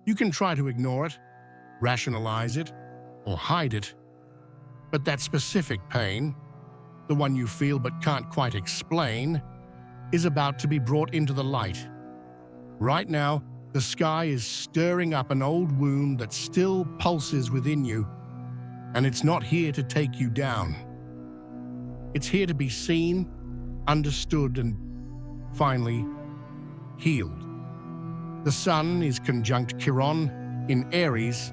You can try to ignore it, rationalize it, or hide it, but that specific pain, the one you feel but can't quite explain, is about to be brought into the light. Right now, the sky is stirring up an old wound that still pulses within you, and it's not here to take you down. It's here to be seen, understood, and finally healed. The sun is conjunct Chiron in Aries,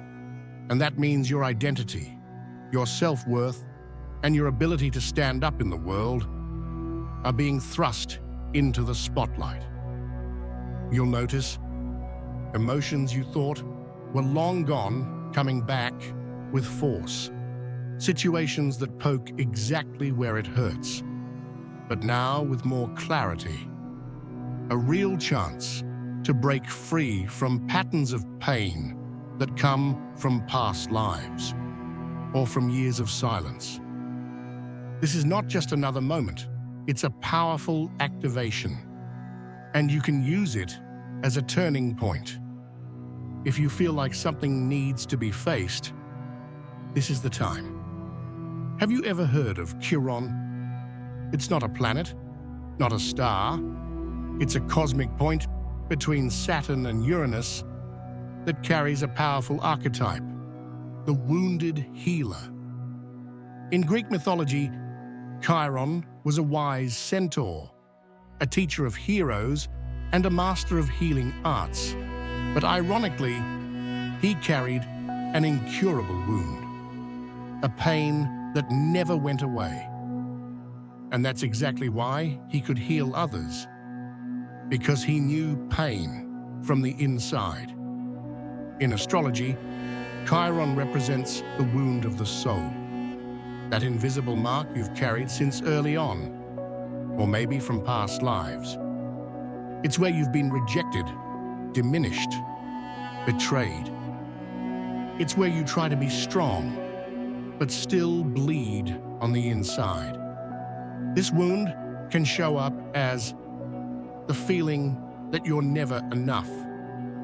and that means your identity, your self-worth, and your ability to stand up in the world are being thrust into the spotlight. You'll notice emotions you thought were long gone coming back with force. Situations that poke exactly where it hurts, but now with more clarity. A real chance to break free from patterns of pain that come from past lives or from years of silence. This is not just another moment, it's a powerful activation, and you can use it as a turning point. If you feel like something needs to be faced, this is the time. Have you ever heard of Chiron? It's not a planet, not a star. It's a cosmic point between Saturn and Uranus that carries a powerful archetype, the wounded healer. In Greek mythology, Chiron was a wise centaur, a teacher of heroes and a master of healing arts. But ironically, he carried an incurable wound, a pain that never went away. And that's exactly why he could heal others, because he knew pain from the inside. In astrology, Chiron represents the wound of the soul, that invisible mark you've carried since early on, or maybe from past lives. It's where you've been rejected, diminished, betrayed. It's where you try to be strong, but still bleed on the inside. This wound can show up as the feeling that you're never enough,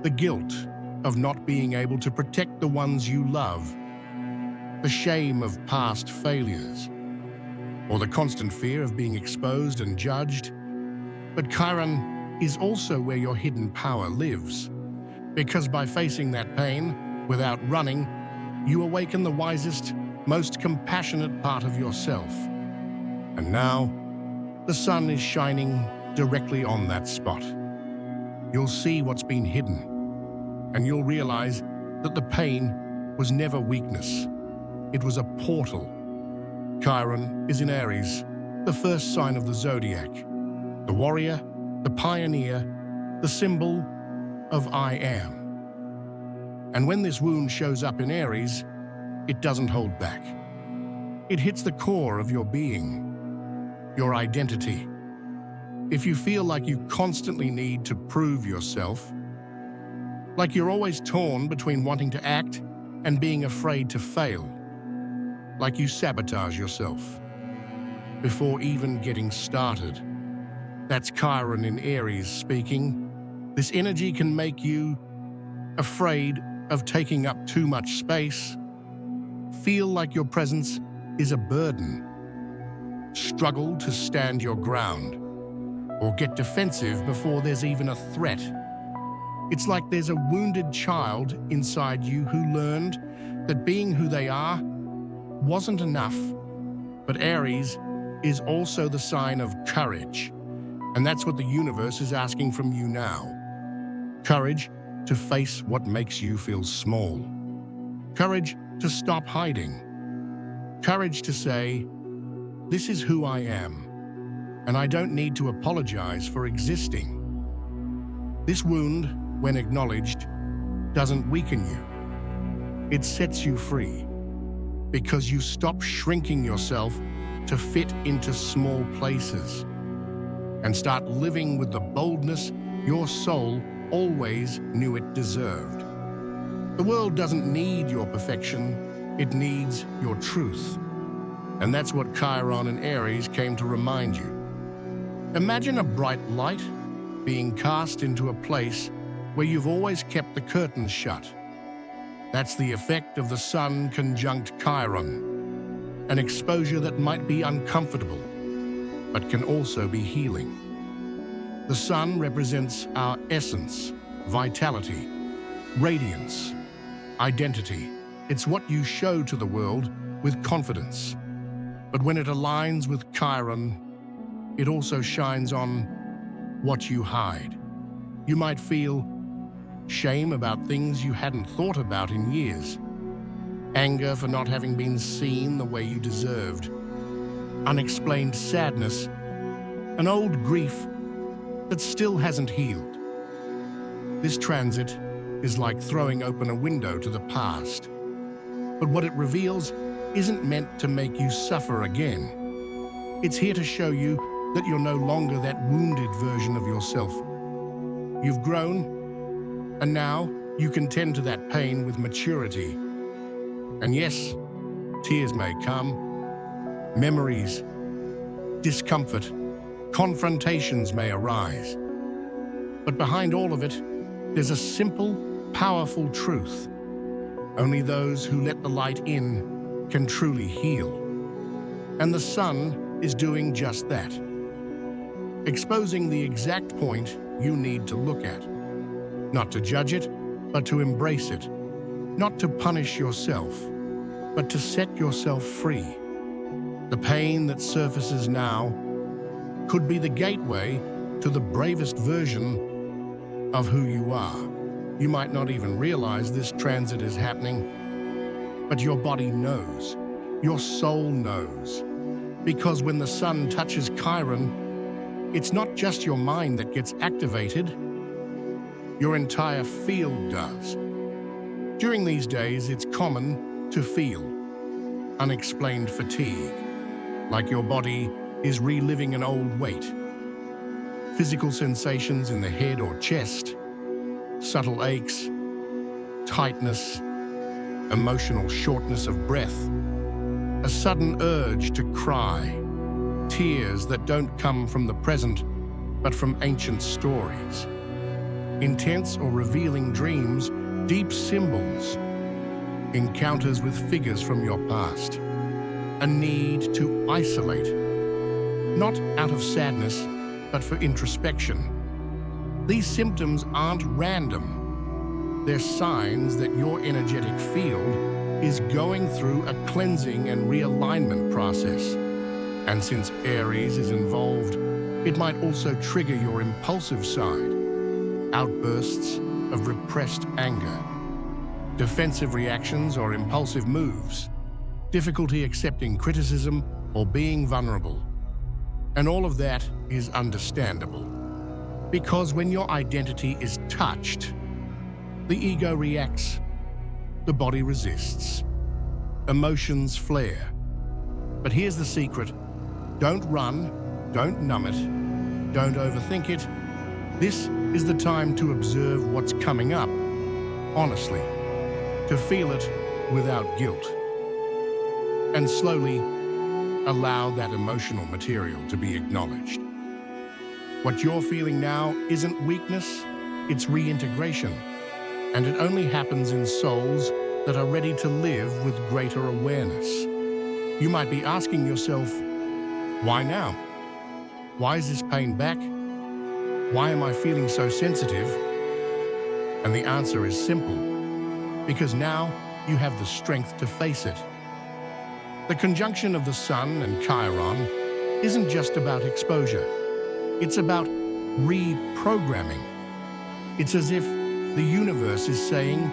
the guilt of not being able to protect the ones you love, the shame of past failures, or the constant fear of being exposed and judged. But Chiron is also where your hidden power lives, because by facing that pain without running, you awaken the wisest, most compassionate part of yourself. And now, the sun is shining directly on that spot. You'll see what's been hidden, and you'll realize that the pain was never weakness. It was a portal. Chiron is in Aries, the first sign of the zodiac, the warrior, the pioneer, the symbol of I am. And when this wound shows up in Aries, it doesn't hold back. It hits the core of your being, your identity. If you feel like you constantly need to prove yourself, like you're always torn between wanting to act and being afraid to fail, like you sabotage yourself before even getting started, that's Chiron in Aries speaking. This energy can make you afraid of taking up too much space, feel like your presence is a burden, struggle to stand your ground, or get defensive before there's even a threat. It's like there's a wounded child inside you who learned that being who they are wasn't enough. But Aries is also the sign of courage, and that's what the universe is asking from you now. Courage to face what makes you feel small. Courage to stop hiding. Courage to say, this is who I am, and I don't need to apologize for existing. This wound, when acknowledged, doesn't weaken you. It sets you free, because you stop shrinking yourself to fit into small places and start living with the boldness your soul always knew it deserved. The world doesn't need your perfection, it needs your truth. And that's what Chiron and Aries came to remind you. Imagine a bright light being cast into a place where you've always kept the curtains shut. That's the effect of the Sun conjunct Chiron, an exposure that might be uncomfortable, but can also be healing. The Sun represents our essence, vitality, radiance, identity. It's what you show to the world with confidence. But when it aligns with Chiron, it also shines on what you hide. You might feel shame about things you hadn't thought about in years, anger for not having been seen the way you deserved, unexplained sadness, an old grief that still hasn't healed. This transit is like throwing open a window to the past, but what it reveals isn't meant to make you suffer again. It's here to show you that you're no longer that wounded version of yourself. You've grown, and now you can tend to that pain with maturity. And yes, tears may come, memories, discomfort, confrontations may arise. But behind all of it, there's a simple, powerful truth. Only those who let the light in can truly heal. And the Sun is doing just that, exposing the exact point you need to look at. Not to judge it, but to embrace it. Not to punish yourself, but to set yourself free. The pain that surfaces now could be the gateway to the bravest version of who you are. You might not even realize this transit is happening, but your body knows, your soul knows. Because when the Sun touches Chiron, it's not just your mind that gets activated, your entire field does. During these days, it's common to feel unexplained fatigue, like your body is reliving an old weight. Physical sensations in the head or chest, subtle aches, tightness, emotional shortness of breath, a sudden urge to cry, tears that don't come from the present, but from ancient stories. Intense or revealing dreams, deep symbols, encounters with figures from your past, a need to isolate, not out of sadness, but for introspection. These symptoms aren't random. They're signs that your energetic field is going through a cleansing and realignment process. And since Aries is involved, it might also trigger your impulsive side. Outbursts of repressed anger, defensive reactions or impulsive moves, difficulty accepting criticism or being vulnerable. And all of that is understandable. Because when your identity is touched, the ego reacts, the body resists, emotions flare. But here's the secret: don't run, don't numb it, don't overthink it. This is the time to observe what's coming up, honestly, to feel it without guilt, and slowly allow that emotional material to be acknowledged. What you're feeling now isn't weakness, it's reintegration, and it only happens in souls that are ready to live with greater awareness. You might be asking yourself, why now? Why is this pain back? Why am I feeling so sensitive? And the answer is simple, because now you have the strength to face it. The conjunction of the Sun and Chiron isn't just about exposure. It's about reprogramming. It's as if the universe is saying,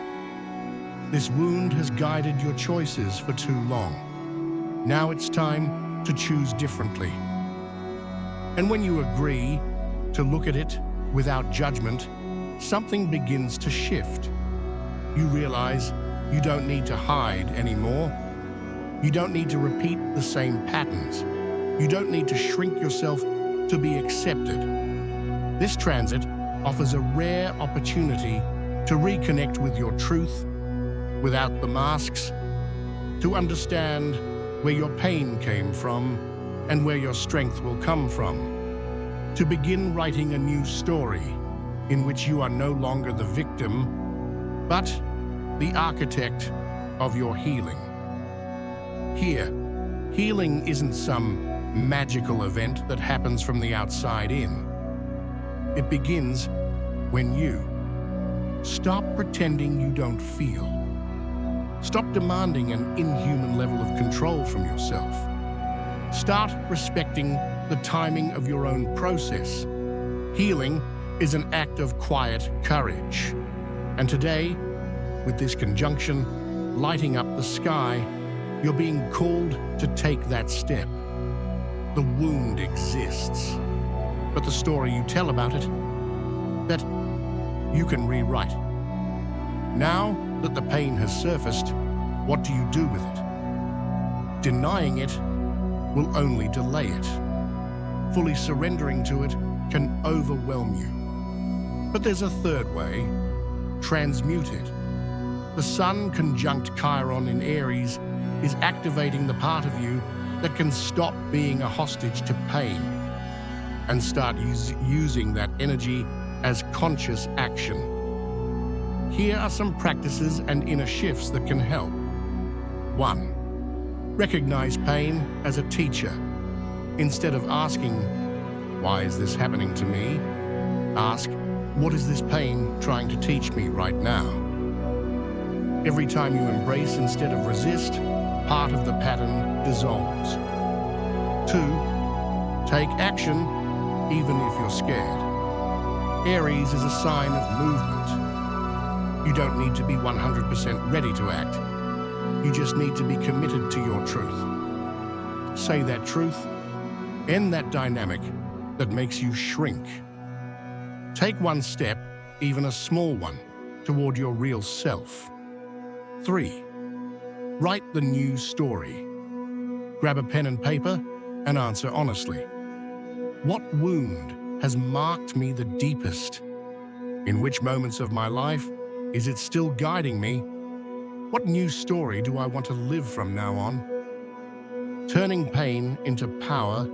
this wound has guided your choices for too long. Now it's time to choose differently. And when you agree to look at it without judgment, something begins to shift. You realize you don't need to hide anymore. You don't need to repeat the same patterns. You don't need to shrink yourself to be accepted. This transit offers a rare opportunity to reconnect with your truth without the masks, to understand where your pain came from and where your strength will come from, to begin writing a new story, in which you are no longer the victim, but the architect of your healing. Here, healing isn't some magical event that happens from the outside in. It begins when you stop pretending you don't feel. Stop demanding an inhuman level of control from yourself. Start respecting the timing of your own process. Healing is an act of quiet courage. And today, with this conjunction lighting up the sky, you're being called to take that step. The wound exists, but the story you tell about it, that you can rewrite. Now that the pain has surfaced, what do you do with it? Denying it will only delay it. Fully surrendering to it can overwhelm you. But there's a third way. Transmute it. The Sun conjunct Chiron in Aries is activating the part of you that can stop being a hostage to pain and start using that energy as conscious action. Here are some practices and inner shifts that can help. 1. Recognize pain as a teacher. Instead of asking, "Why is this happening to me?" ask, "What is this pain trying to teach me right now?" Every time you embrace instead of resist, part of the pattern dissolves. 2. Take action even if you're scared. Aries is a sign of movement. You don't need to be 100% ready to act. You just need to be committed to your truth. Say that truth, end that dynamic that makes you shrink. Take one step, even a small one, toward your real self. 3. Write the new story. Grab a pen and paper and answer honestly. What wound has marked me the deepest? In which moments of my life is it still guiding me? What new story do I want to live from now on? Turning pain into power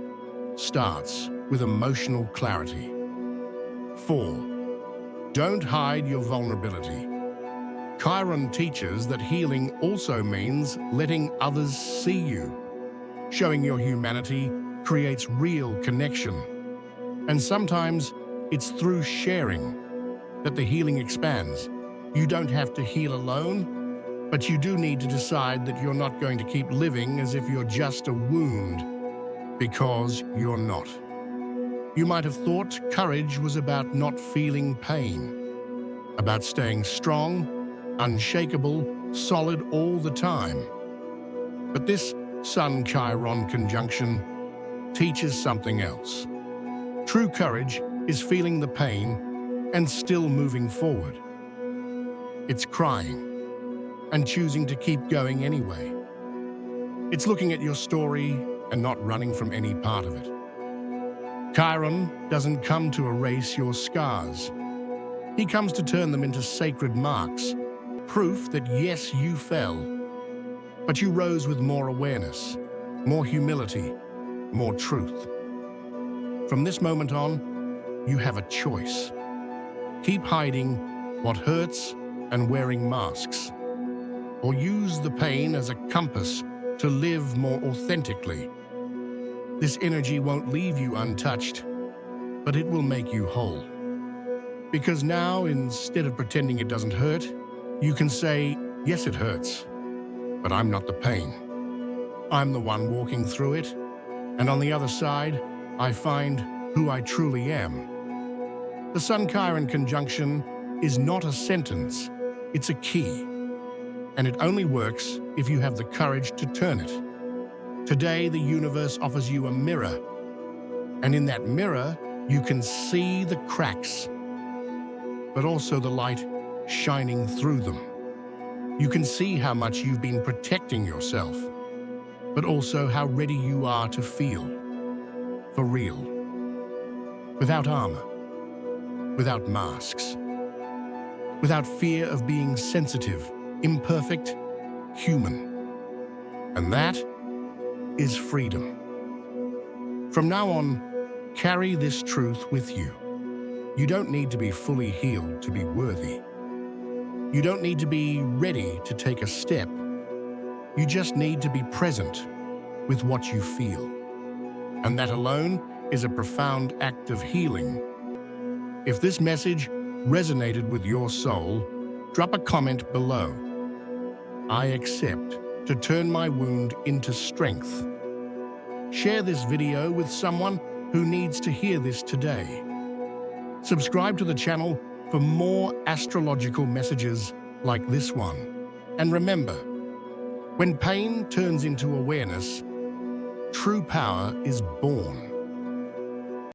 starts with emotional clarity. 4. Don't hide your vulnerability. Chiron teaches that healing also means letting others see you. Showing your humanity creates real connection. And sometimes it's through sharing that the healing expands. You don't have to heal alone, but you do need to decide that you're not going to keep living as if you're just a wound, because you're not. You might have thought courage was about not feeling pain, about staying strong, unshakable, solid all the time. But this Sun-Chiron conjunction teaches something else. True courage is feeling the pain and still moving forward. It's crying and choosing to keep going anyway. It's looking at your story and not running from any part of it. Chiron doesn't come to erase your scars. He comes to turn them into sacred marks, proof that yes, you fell, but you rose with more awareness, more humility, more truth. From this moment on, you have a choice. Keep hiding what hurts and wearing masks, or use the pain as a compass to live more authentically. This energy won't leave you untouched, but it will make you whole. Because now, instead of pretending it doesn't hurt, you can say, yes, it hurts, but I'm not the pain. I'm the one walking through it, and on the other side, I find who I truly am. The Sun-Chiron conjunction is not a sentence, it's a key. And it only works if you have the courage to turn it. Today, the universe offers you a mirror. And in that mirror, you can see the cracks, but also the light shining through them. You can see how much you've been protecting yourself, but also how ready you are to feel, for real. Without armor, without masks, without fear of being sensitive, imperfect, human. And that is freedom. From now on, carry this truth with you. You don't need to be fully healed to be worthy. You don't need to be ready to take a step. You just need to be present with what you feel. And that alone is a profound act of healing. If this message resonated with your soul, drop a comment below. I accept to turn my wound into strength. Share this video with someone who needs to hear this today. Subscribe to the channel for more astrological messages like this one. And remember, when pain turns into awareness, true power is born.